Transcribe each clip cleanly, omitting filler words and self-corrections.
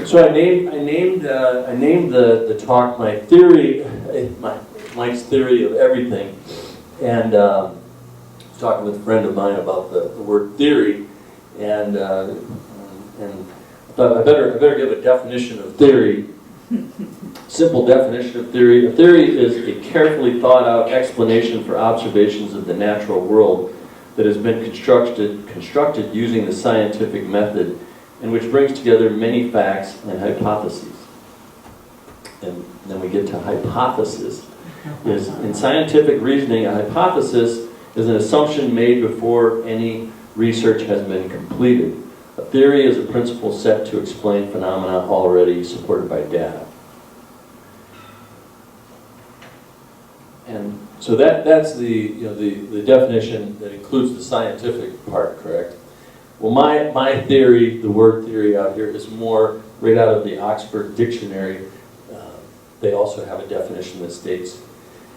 So I named the talk my theory, Mike's theory of everything, and talking with a friend of mine about the word theory, and I thought I better give a definition of theory. Simple definition of theory. A theory is a carefully thought out explanation for observations of the natural world that has been constructed using the scientific method, and which brings together many facts and hypotheses. And then we get to hypothesis. Is in scientific reasoning, a hypothesis is an assumption made before any research has been completed. A theory is a principle set to explain phenomena already supported by data. And so that's the definition that includes the scientific part, correct? Well, my theory, the word theory out here, is more right out of the Oxford Dictionary. They also have a definition that states,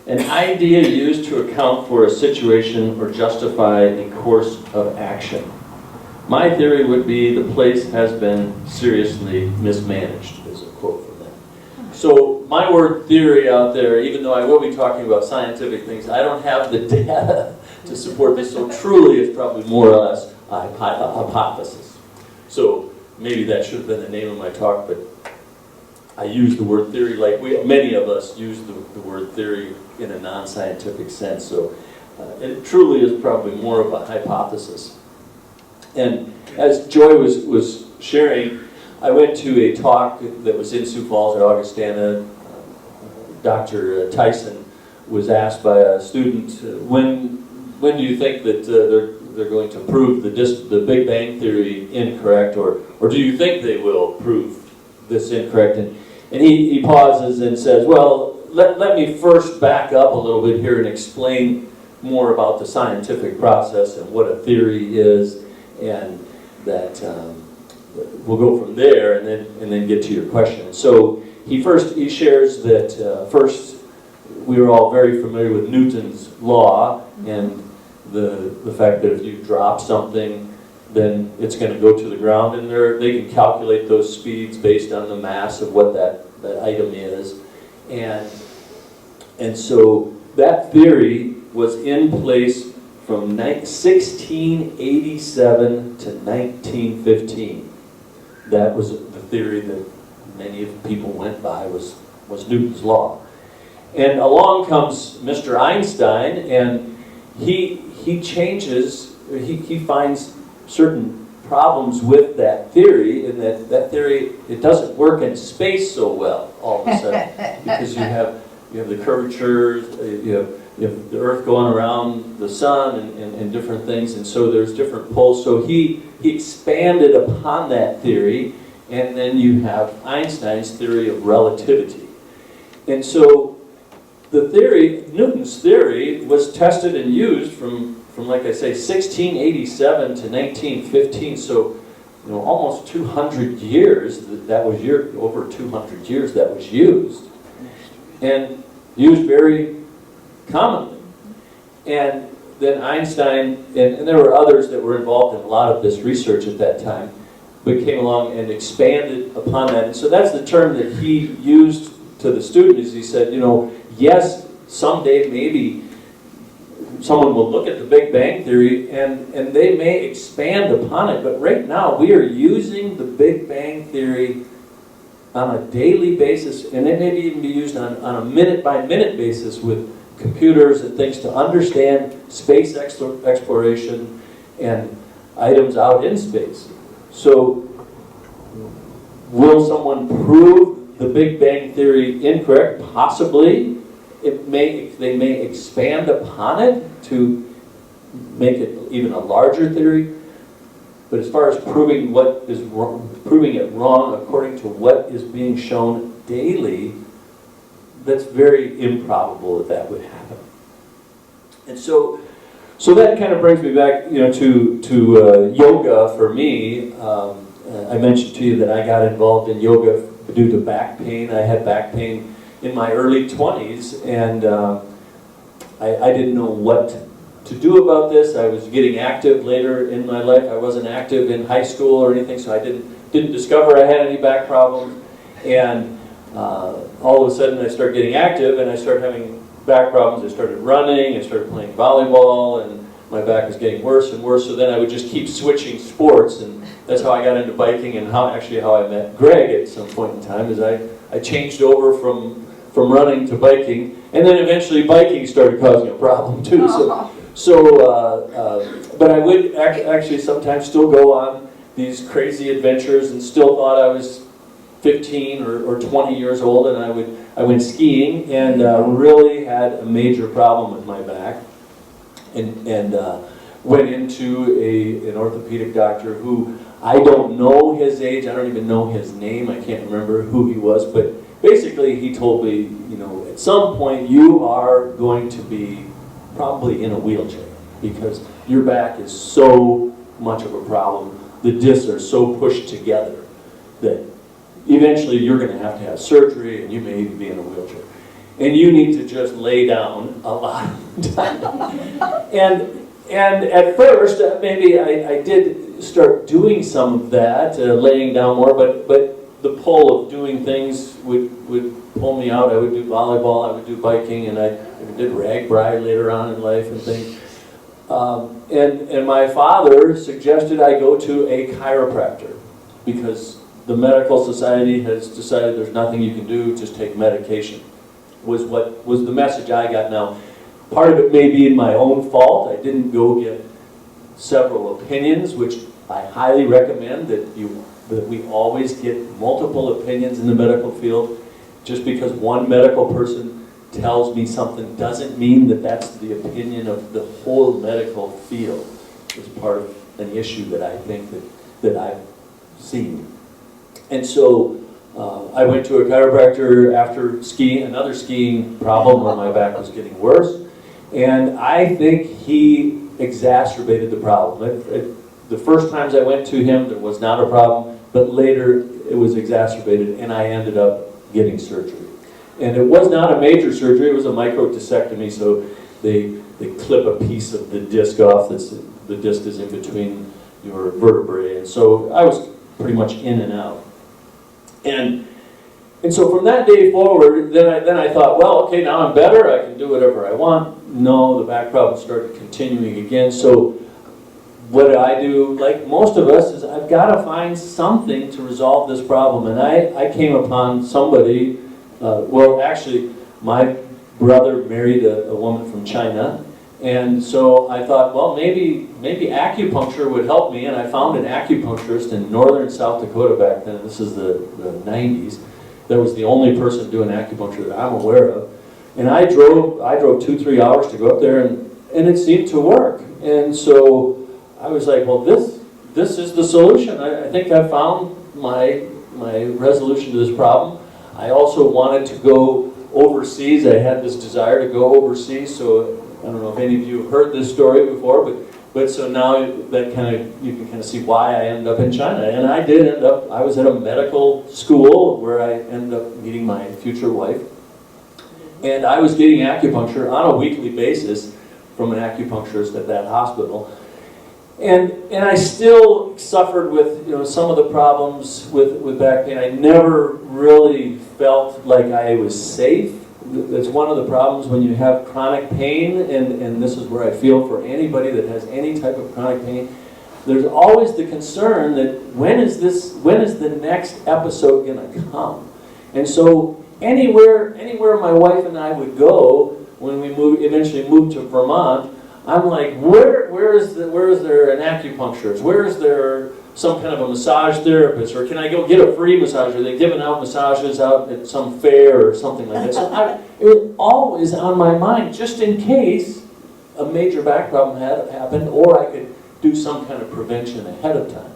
an idea used to account for a situation or justify a course of action. My theory would be the place has been seriously mismanaged, is a quote from that. So my word theory out there, even though I will be talking about scientific things, I don't have the data to support this, so truly it's probably more or less a hypothesis. So maybe that should have been the name of my talk, but I use the word theory like many of us use the word theory in a non-scientific sense, so it truly is probably more of a hypothesis. And as Joy was sharing, I went to a talk that was in Sioux Falls at Augustana. Dr. Tyson was asked by a student, when do you think that they're going to prove the Big Bang Theory incorrect, or do you think they will prove this incorrect? And he pauses and says, well, let me first back up a little bit here and explain more about the scientific process and what a theory is, and that we'll go from there and then get to your question. So he shares that first we were all very familiar with Newton's law and the fact that if you drop something, then it's going to go to the ground, and they can calculate those speeds based on the mass of what that item is, and so that theory was in place from 1687 to 1915. That was the theory that many of the people went by, was Newton's law. And along comes Mr. Einstein, and he finds certain problems with that theory, and that theory, it doesn't work in space so well all of a sudden, because you have the curvatures, you have the Earth going around the sun and different things, and so there's different poles. So he expanded upon that theory, and then you have Einstein's theory of relativity. And so the theory, Newton's theory, was tested and used from like I say, 1687 to 1915. So, almost 200 years. Over 200 years that was used, and used very commonly. And then Einstein, and there were others that were involved in a lot of this research at that time, but came along and expanded upon that. And so that's the term that he used to the student, is he said, yes, someday maybe someone will look at the Big Bang Theory and they may expand upon it, but right now we are using the Big Bang Theory on a daily basis, and it may even be used on a minute-by-minute basis with computers and things to understand space exploration and items out in space. So will someone prove the Big Bang Theory incorrect? Possibly. They may expand upon it to make it even a larger theory. But as far as proving it wrong according to what is being shown daily, that's very improbable that would happen. And so that kind of brings me back, to yoga for me. I mentioned to you that I got involved in yoga due to back pain. I had back pain in my early 20s, and I didn't know what to do about this. I was getting active later in my life. I wasn't active in high school or anything, so I didn't didn't discover I had any back problems, and all of a sudden I started getting active and I started having back problems. I started running, I started playing volleyball, and my back was getting worse and worse, so then I would just keep switching sports, and that's how I got into biking, and how I met Greg at some point in time, is I changed over from running to biking, and then eventually biking started causing a problem too. But I would actually sometimes still go on these crazy adventures and still thought I was 15 or 20 years old, and I went skiing and really had a major problem with my back, and went into an orthopedic doctor who, I don't know his age, I don't even know his name, I can't remember who he was, but basically he told me, you know, at some point you are going to be probably in a wheelchair because your back is so much of a problem. The discs are so pushed together that eventually you're going to have surgery, and you may even be in a wheelchair. And you need to just lay down a lot of time. And at first, maybe I did start doing some of that, laying down more, but the pull of doing things would pull me out. I would do volleyball, I would do biking, and I did RAGBRAI later on in life and things. And my father suggested I go to a chiropractor because the medical society has decided there's nothing you can do, just take medication, was the message I got. Now, part of it may be my own fault. I didn't go get several opinions, which I highly recommend that we always get multiple opinions in the medical field. Just because one medical person tells me something doesn't mean that that's the opinion of the whole medical field. It's part of an issue that I think that I've seen. And so I went to a chiropractor after skiing, another skiing problem where my back was getting worse. And I think he exacerbated the problem. The first times I went to him, there was not a problem, but later it was exacerbated, and I ended up getting surgery. And it was not a major surgery, it was a microdiscectomy, so they clip a piece of the disc off. The disc is in between your vertebrae, and so I was pretty much in and out. And so from that day forward, then I thought, well, okay, now I'm better, I can do whatever I want. No, the back problem started continuing again. So what I do, like most of us, is I've got to find something to resolve this problem. And I came upon somebody, well, actually, my brother married a woman from China. And so I thought, well, maybe acupuncture would help me. And I found an acupuncturist in northern South Dakota back then. This is the 90s. That was the only person doing acupuncture that I'm aware of. And I drove 2-3 hours to go up there, and it seemed to work. And so I was like, well, this is the solution. I think I found my resolution to this problem. I also wanted to go overseas. I had this desire to go overseas. So I don't know if any of you have heard this story before, but so now that you can kind of see why I ended up in China. And I did end up, I was at a medical school where I ended up meeting my future wife. And I was getting acupuncture on a weekly basis from an acupuncturist at that hospital. And I still suffered with some of the problems with back pain. I never really felt like I was safe. That's one of the problems when you have chronic pain, and this is where I feel for anybody that has any type of chronic pain. There's always the concern that when is the next episode going to come? And so anywhere my wife and I would go when we eventually moved to Vermont, I'm like, where is there an acupuncturist? Where is there some kind of a massage therapist? Or can I go get a free massage? Are they giving out massages out at some fair or something like that? So it was always on my mind, just in case a major back problem had happened, or I could do some kind of prevention ahead of time.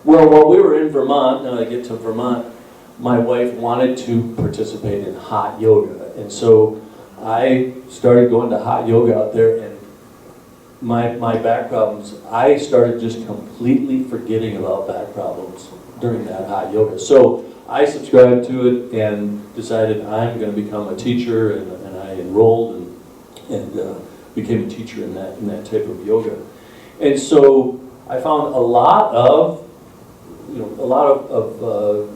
Well, while we were in Vermont, now I get to Vermont, my wife wanted to participate in hot yoga. And so I started going to hot yoga out there, and my back problems, I started just completely forgetting about back problems during that hot yoga. So I subscribed to it and decided I'm going to become a teacher, and I enrolled and became a teacher in that type of yoga. And so I found a lot of a lot of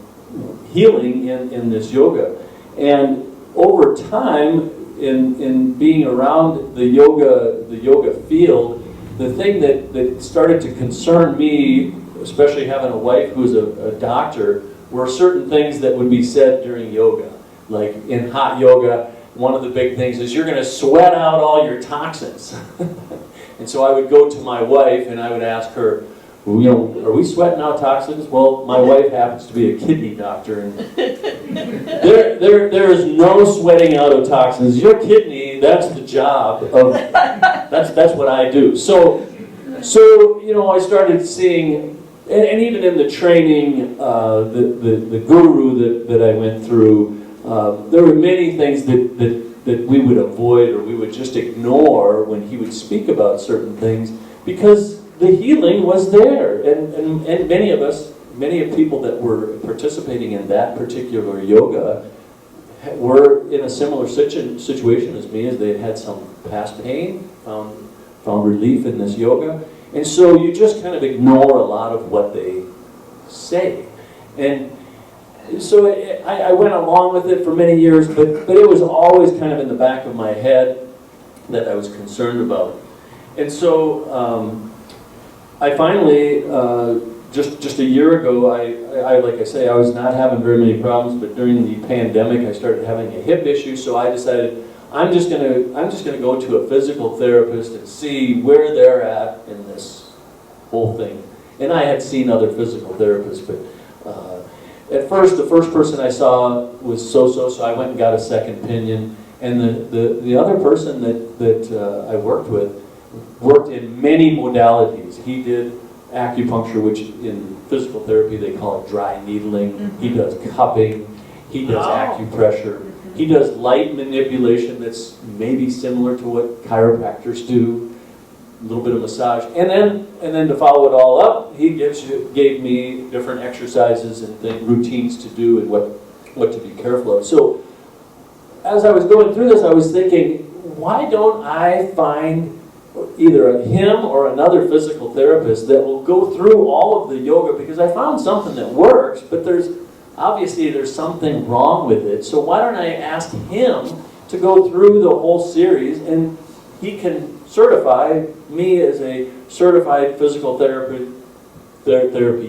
healing in this yoga. And over time, in being around the yoga field, the thing that started to concern me, especially having a wife who's a doctor, were certain things that would be said during yoga. Like in hot yoga, one of the big things is you're going to sweat out all your toxins. And so I would go to my wife and I would ask her, are we sweating out toxins? Well, my wife happens to be a kidney doctor, and there is no sweating out of toxins. Your kidney, that's the job of, that's what I do. So I started seeing, and even in the training, the guru that I went through, there were many things that we would avoid or we would just ignore when he would speak about certain things, because the healing was there, and many of people that were participating in that particular yoga were in a similar situation as me, as they had some past pain, found relief in this yoga, and so you just kind of ignore a lot of what they say, and so I went along with it for many years, but it was always kind of in the back of my head that I was concerned about, and so. I finally, just a year ago, I like I say, I was not having very many problems, but during the pandemic, I started having a hip issue, so I decided I'm just gonna go to a physical therapist and see where they're at in this whole thing. And I had seen other physical therapists, but at first, the first person I saw was so I went and got a second opinion, and the other person that I worked with worked in many modalities. He did acupuncture, which in physical therapy they call it dry needling. He does cupping. He does acupressure. He does light manipulation that's maybe similar to what chiropractors do. A little bit of massage, and then to follow it all up, he gave me different exercises and routines to do and what to be careful of. So as I was going through this, I was thinking, why don't I find either him or another physical therapist that will go through all of the yoga, because I found something that works, but obviously there's something wrong with it. So why don't I ask him to go through the whole series, and he can certify me as a certified physical therapy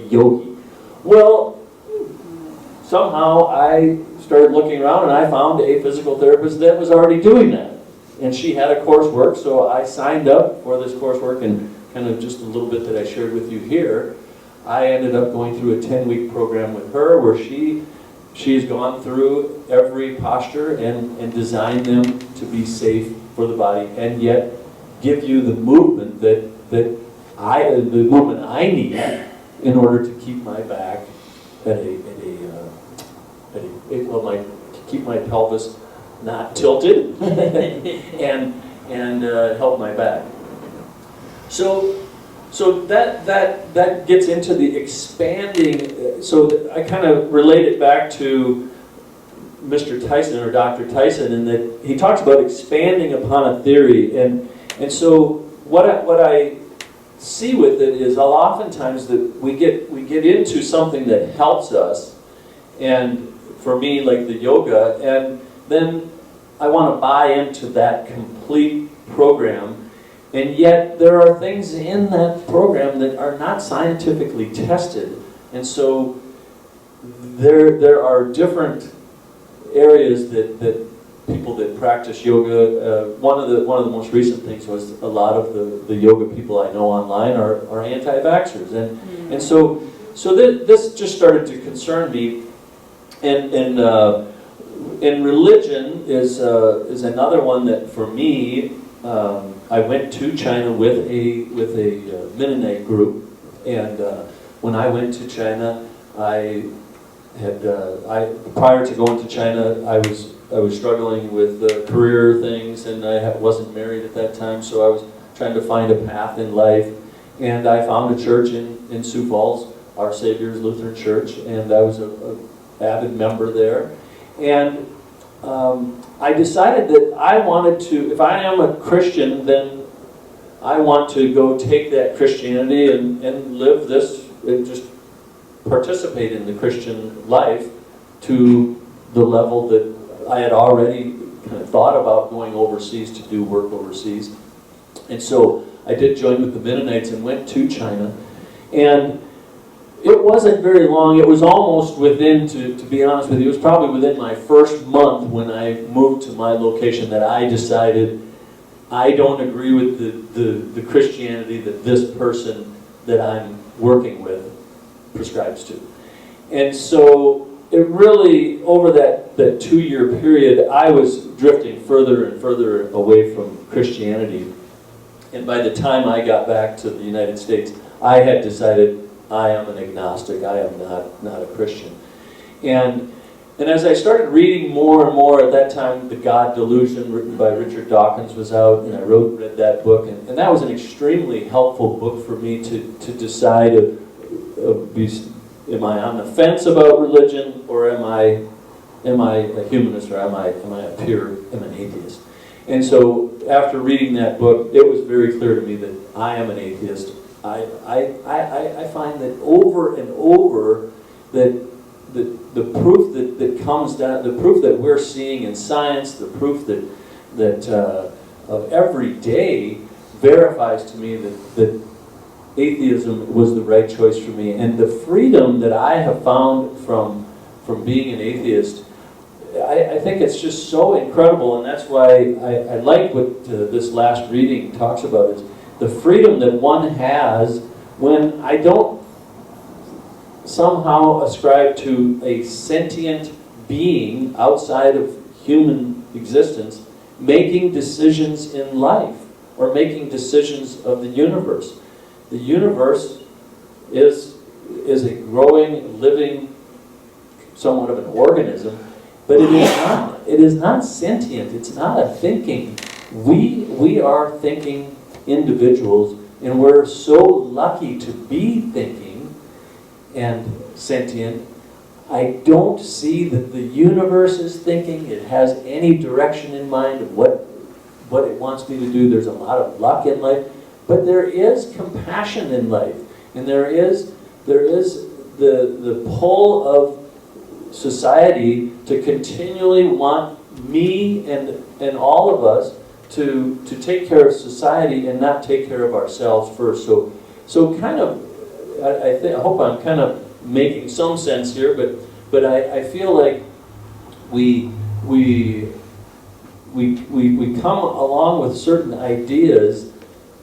yogi. Well, somehow I started looking around and I found a physical therapist that was already doing that. And she had a coursework, so I signed up for this coursework, and kind of just a little bit that I shared with you here, I ended up going through a 10-week program with her where she's gone through every posture and designed them to be safe for the body, and yet give you the movement the movement I need in order to keep my back keep my pelvis not tilted and help my back. So that gets into the expanding. So I kind of relate it back to Mr. Tyson or Dr. Tyson, in that he talks about expanding upon a theory, and so what I see with it is oftentimes that we get into something that helps us, and for me, like the yoga, and then I want to buy into that complete program, and yet there are things in that program that are not scientifically tested, and so there are different areas that people that practice yoga, one of the most recent things was a lot of the yoga people I know online are anti-vaxxers, and so this just started to concern me, and religion is another one that for me, I went to China with a Mennonite group, and when I went to China, prior to going to China, I was struggling with career things, and I wasn't married at that time, so I was trying to find a path in life, and I found a church in Sioux Falls, Our Savior's Lutheran Church, and I was an avid member there, and I decided that I wanted to, if I am a Christian, then I want to go take that Christianity and live this, and just participate in the Christian life to the level that I had already kind of thought about going overseas to do work overseas. And so I did join with the Mennonites and went to China. And it wasn't very long. It was almost within, to be honest with you, it was probably within my first month when I moved to my location that I decided I don't agree with the Christianity that this person that I'm working with prescribes to. And so it really, over that 2-year period, I was drifting further and further away from Christianity. And by the time I got back to the United States, I had decided I am an agnostic. I am not a Christian. And as I started reading more and more, at that time, The God Delusion, written by Richard Dawkins, was out, and I read that book. And that was an extremely helpful book for me to decide, am I on the fence about religion, or am I a humanist, or am I an atheist? And so after reading that book, it was very clear to me that I am an atheist. I find that over and over that the proof that comes down, the proof that we're seeing in science, the proof that of every day verifies to me that atheism was the right choice for me. And the freedom that I have found from being an atheist, I think it's just so incredible, and that's why I like what this last reading talks about, is the freedom that one has when I don't somehow ascribe to a sentient being outside of human existence making decisions in life or making decisions of the universe. The universe is a growing, living, somewhat of an organism, but it is not sentient. It's not a thinking. We are thinking individuals, and we're so lucky to be thinking and sentient. I don't see that the universe is thinking. It has any direction in mind of what it wants me to do. There's a lot of luck in life, but there is compassion in life, and there is the pull of society to continually want me and all of us to take care of society and not take care of ourselves first. So kind of, I hope I'm kind of making some sense here, but I feel like we come along with certain ideas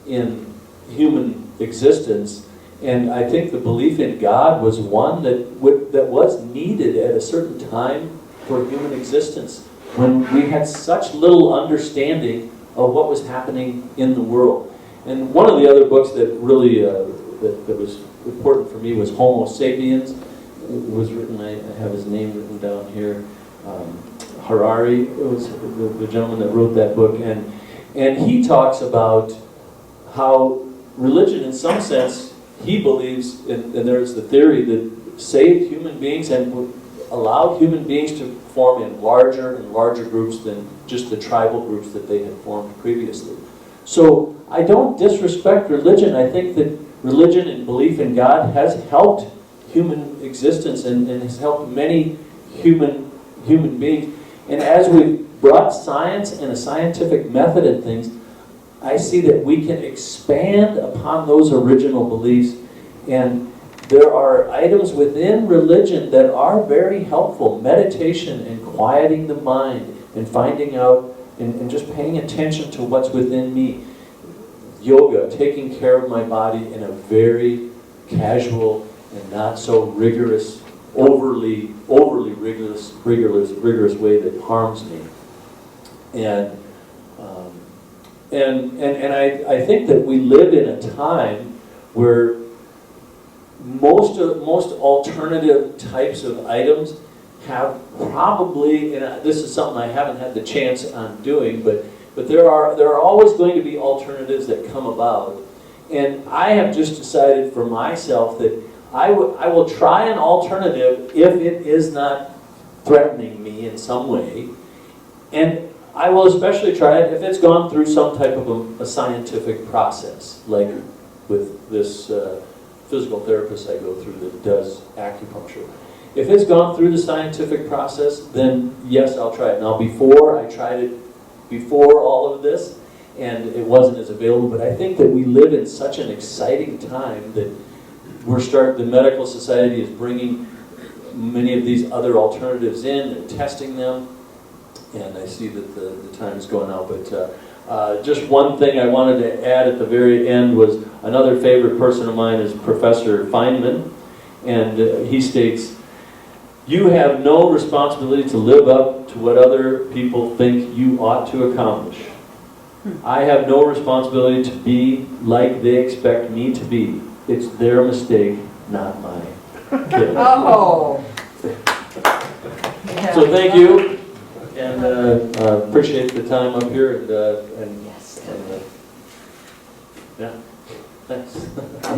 in human existence, and I think the belief in God was one that was needed at a certain time for human existence, when we had such little understanding of what was happening in the world. And one of the other books that really that was important for me was Homo Sapiens. It was written, I have his name written down here, Harari. It was the gentleman that wrote that book, and he talks about how religion, in some sense, he believes, and there's the theory that saved human beings and allowed human beings to form in larger and larger groups than just the tribal groups that they had formed previously. So I don't disrespect religion. I think that religion and belief in God has helped human existence and has helped many human beings. And as we've brought science and a scientific method and things, I see that we can expand upon those original beliefs, and there are items within religion that are very helpful. Meditation and quieting the mind and finding out and just paying attention to what's within me. Yoga, taking care of my body in a very casual and not so rigorous, overly rigorous way that harms me. And I think that we live in a time where most alternative types of items have probably, and this is something I haven't had the chance on doing, but there are always going to be alternatives that come about. And I have just decided for myself that I will try an alternative if it is not threatening me in some way. And I will especially try it if it's gone through some type of a scientific process, like with this physical therapist I go through that does acupuncture. If it's gone through the scientific process, then yes, I'll try it. Now before, I tried it before all of this, and it wasn't as available, but I think that we live in such an exciting time that the medical society is bringing many of these other alternatives in and testing them, and I see that the time is going out, but just one thing I wanted to add at the very end was another favorite person of mine is Professor Feynman, and he states, "You have no responsibility to live up to what other people think you ought to accomplish. I have no responsibility to be like they expect me to be. It's their mistake, not mine." Okay. Oh. So thank you, and appreciate the time up here, and Yes. yeah, thanks.